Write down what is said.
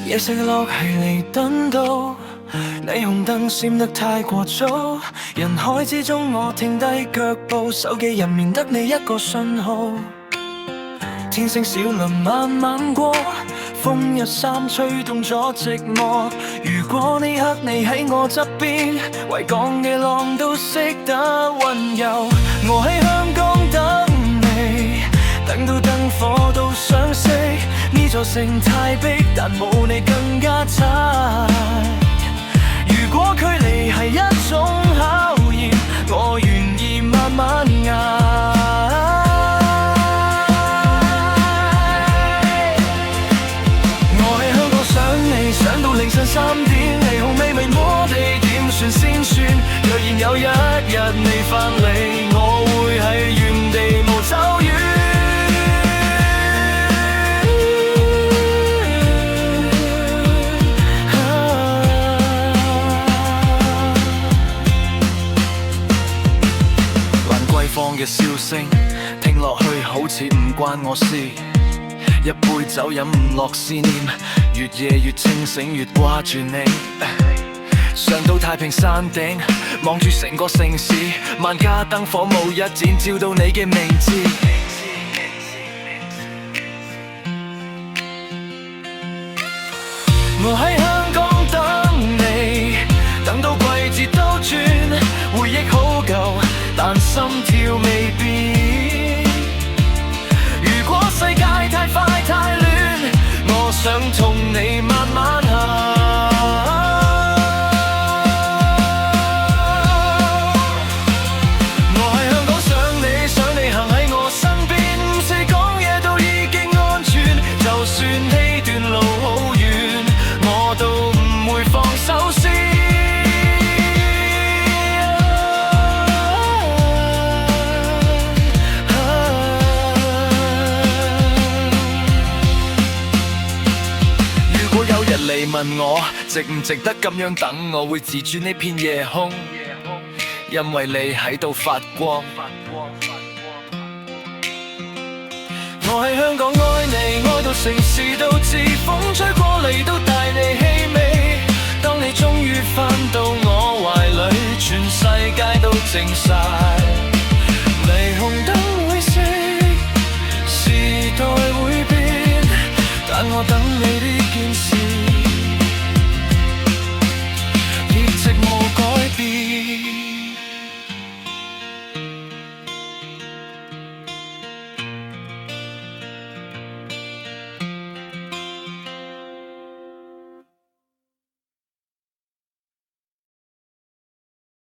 夜色落係離敦道，霓虹燈閃得太過早，人海之中我停低腳步，手機入面得你一個訊號。天星小輪慢慢過，風一散吹動咗寂寞。如果呢刻你喺我側邊，維港嘅浪都識得溫柔。我喺香港等你，等到燈火都想熄。呢座城太逼，但冇你更加親。如果距離係一種考驗，我願意慢慢捱。想到凌晨3點，霓虹微微摸地點算先算。若然有一日你返嚟，我會喺原地無走遠。蘭桂坊嘅笑聲，聽落去好似唔關我事。一杯酒飲唔落思念，越夜越清醒，越掛住你。上到太平山頂，望住成個城市，萬家燈火冇一盞照到你嘅名字。我喺香港等你，等到季節都轉，回憶好舊，但心跳未變。如果世界太快太亂，我想同你慢慢行。我喺香港想你，想你行喺我身邊，唔使講嘢都已經安全。就算呢段路好遠，我都唔會放手先。你問我值唔值得咁樣等，我會自轉呢片夜空，因為你喺度發光。我喺香港愛你，愛到城市都知，風吹過嚟都帶你氣味。當你終於返